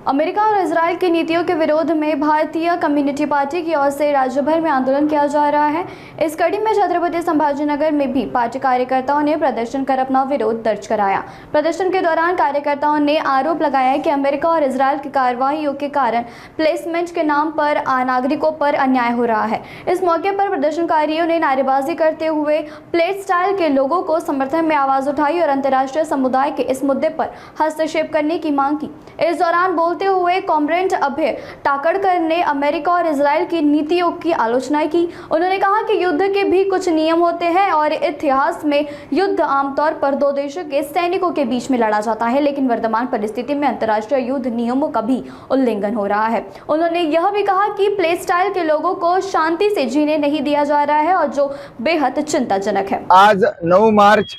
America और Israel की नीतियों के विरोध में भारतीय कम्युनिटी पार्टी की ओर से राज्य भर में आंदोलन किया जा रहा है। इस कड़ी में छत्रपति संभाजीनगर में भी पार्टी कार्यकर्ताओं ने प्रदर्शन कर अपना विरोध दर्ज कराया। प्रदर्शन के दौरान कार्यकर्ताओं ने आरोप लगाया कि अमेरिका और इजराइल की कार्रवाइयों के कारण प्लेसमेंट के नाम पर नागरिकों पर अन्याय हो रहा है। इस मौके पर प्रदर्शनकारियों ने नारेबाजी करते हुए प्लेट स्टाइल के लोगों को समर्थन में आवाज उठाई और अंतर्राष्ट्रीय समुदाय के इस मुद्दे पर हस्तक्षेप करने की मांग की। इस दौरान बोलते हुए कॉमरेड अभय टाकड़कर ने अमेरिका और इजराइल की नीतियों की आलोचना की। उन्होंने कहा कि युद्ध के भी कुछ नियम होते हैं और इतिहास में युद्ध आमतौर पर दो देशों के सैनिकों के बीच में लड़ा जाता है, लेकिन वर्तमान परिस्थिति में अंतर्राष्ट्रीय युद्ध नियमों का भी उल्लंघन हो रहा है। उन्होंने यह भी कहा कि प्ले स्टाइल के लोगों को शांति से जीने नहीं दिया जा रहा है और जो बेहद चिंताजनक है। आज 9 मार्च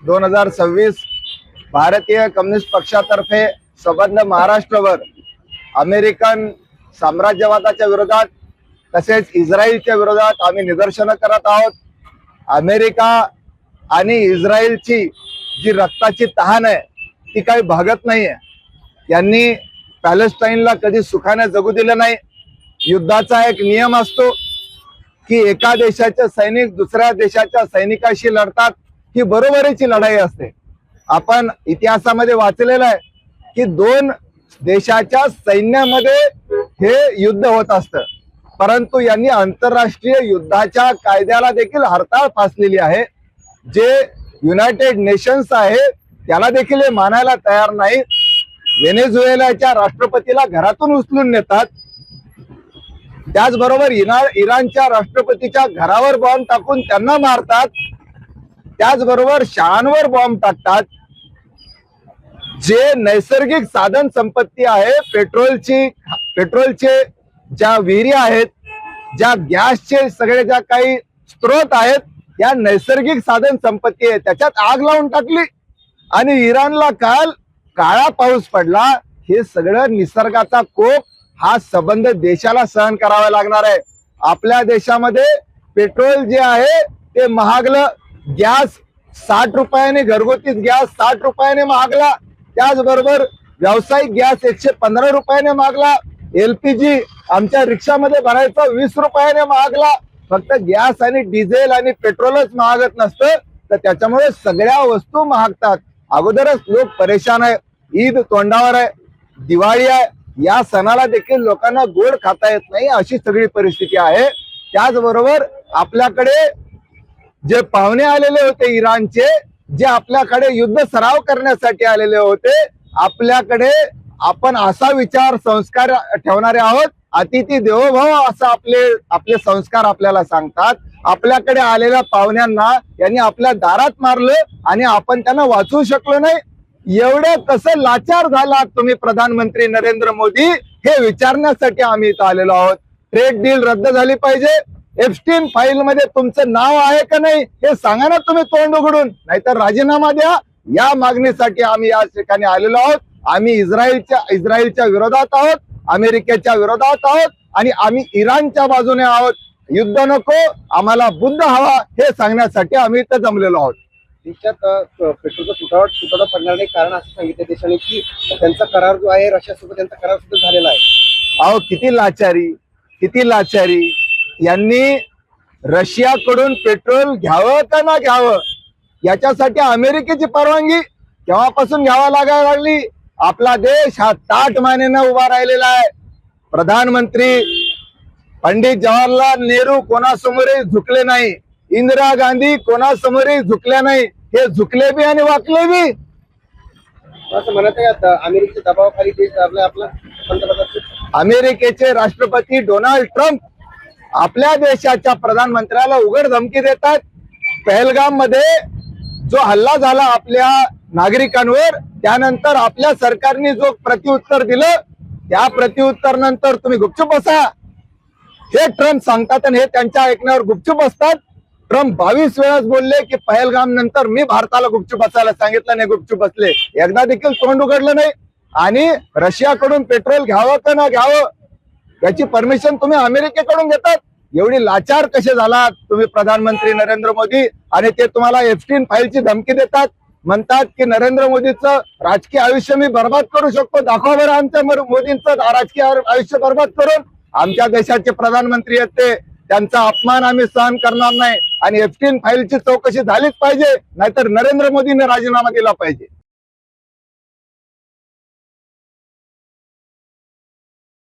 2026 भारतीय कम्युनिस्ट पक्षातर्फे संबंध महाराष्ट्रवर अमेरिकन साम्राज्यवादाच्या विरोधात तसेच इस्रायलच्या विरोधात आम्ही निदर्शनं करत आहोत। अमेरिका आणि इस्रायलची जी रक्ताची तहान आहे ती काही भागत नाहीये। यांनी पॅलेस्टाईनला कधी सुखाने जगू दिलं नाही। युद्धाचा एक नियम असतो की एका देशाचे सैनिक दुसऱ्या देशाच्या सैनिकाशी लढतात, ही बरोबरीची लढाई असते। आपण इतिहासामध्ये वाचलेलं आहे की दोन देशाच्या सैन्यामध्ये हे युद्ध होत असतं, परंतु यांनी आंतरराष्ट्रीय युद्धाच्या कायद्याला देखील हरताळ फासलेली आहे। जे युनायटेड नेशन्स आहे त्याला देखील हे मानायला तयार नाही। व्हेनेझुएलाच्या राष्ट्रपतीला घरातून उचलून नेतात, त्याचबरोबर इराणच्या राष्ट्रपतीच्या घरावर बॉम्ब टाकून त्यांना मारतात, त्याचबरोबर शाळांवर बॉम्ब टाकतात। जे नैसर्गिक साधन संपत्ती आहे पेट्रोलचे ज्या विहिरी आहेत, ज्या गॅसचे सगळे ज्या काही स्त्रोत आहेत, या नैसर्गिक साधन संपत्ती आहे त्याच्यात आग लावून टाकली आणि इराणला काल काळा पाऊस पडला। हे सगळं निसर्गाचा कोप हा संबंध देशाला सहन करावा लागणार आहे। आपल्या देशामध्ये पेट्रोल जे आहे ते महागलं, गॅस 60 रुपयाने, घरगुती गॅस 60 रुपयाने महागला, त्याचबरोबर व्यावसायिक गॅस 115 रुपयाने महागला, LPG आमच्या रिक्षामध्ये भरायचा 20 रुपयाने महागला। फक्त गॅस आणि डिझेल आणि पेट्रोलच महागत नसतं तर त्याच्यामुळे सगळ्या वस्तू महागतात। अगोदरच लोक परेशान आहे, ईद तोंडावर आहे, दिवाळी आहे, या सणाला देखील लोकांना गोड खाता येत नाही, अशी सगळी परिस्थिती आहे। त्याचबरोबर आपल्याकडे जे पाहुणे आलेले होते इराणचे, जे आपल्याकडे युद्ध सराव करण्यासाठी आलेले होते, आपल्याकडे आपण असा विचार संस्कार ठेवणारे आहोत, अतिथी देवो भव असं आपले संस्कार आपल्याला सांगतात। आपल्याकडे आलेल्या पाहुण्यांना यांनी आपल्या दारात मारलं आणि आपण त्यांना वाचवू शकलो नाही। एवढं कसं लाचार झालात तुम्ही प्रधानमंत्री नरेंद्र मोदी, हे विचारण्यासाठी आम्ही इथं आलेलो आहोत। ट्रेड डील रद्द झाली पाहिजे। एप्स्टीन फाईल मध्ये तुमचं नाव आहे का नाही हे सांगा ना तुम्ही तोंड उघडून, नाहीतर राजीनामा द्या। या मागणीसाठी आम्ही या ठिकाणी आलेलो आहोत। आम्ही इस्रायलच्या विरोधात आहोत, अमेरिकेच्या विरोधात आहोत आणि आम्ही इराणच्या बाजूने आहोत। युद्ध नको, आम्हाला बुद्ध हवा, हे सांगण्यासाठी आम्ही इथं जमलेलो आहोत। देशात पेट्रोलचा तुटवडा पडणार नाही, कारण असं सांगितलं देशाने की त्यांचा करार जो आहे रशियासोबत, त्यांचा करार सुद्धा झालेला आहे। अहो किती लाचारी। यांनी रशियाकडून पेट्रोल घ्यावं का ना घ्यावं याच्यासाठी अमेरिकेची परवानगी केव्हापासून घ्यावा लागायला लागली। आपला देश हा ताठ मानेनं उभा राहिलेला आहे। प्रधानमंत्री पंडित जवाहरलाल नेहरू कोणासमोरही झुकले नाही, इंदिरा गांधी कोणासमोरही झुकल्या नाही, हे झुकले बी आणि वाकले बी। असं म्हणत आहे आता अमेरिकेच्या दबावाखाली देश आपला पंतप्रधान अमेरिकेचे राष्ट्रपती डोनाल्ड ट्रम्प आपल्या देशाच्या प्रधानमंत्र्याला उघड धमकी देतात। पहलगाम मध्ये जो हल्ला झाला आपल्या नागरिकांवर, त्यानंतर आपल्या सरकारने जो प्रत्युत्तर दिलं, त्या प्रत्युत्तर नंतर तुम्ही गुपचूप बसा, हे ट्रम्प सांगतात आणि हे त्यांच्या ऐकण्यावर गुपचूप असतात। ट्रम्प 22 वेळाच बोलले की पहलगाम नंतर मी भारताला गुपचूप बसायला सांगितलं, नाही गुपचूप बसले, एकदा देखील तोंड उघडलं नाही। आणि रशियाकडून पेट्रोल घ्यावं का ना घ्यावं याची परमिशन तुम्ही अमेरिकेकडून घेतात। एवढी लाचार कसे झालात तुम्ही प्रधानमंत्री नरेंद्र मोदी, आणि ते तुम्हाला एप्स्टीन फाईलची धमकी देतात। म्हणतात की नरेंद्र मोदीचं राजकीय आयुष्य मी बर्बाद करू शकतो, दाखवा बरं आमच्या मोदींचं राजकीय आयुष्य बर्बाद करून. आमच्या देशाचे प्रधानमंत्री आहेत ते, त्यांचा अपमान आम्ही सहन करणार नाही आणि एफटीन फाईलची चौकशी झालीच पाहिजे, नाहीतर नरेंद्र मोदींनी राजीनामा दिला पाहिजे.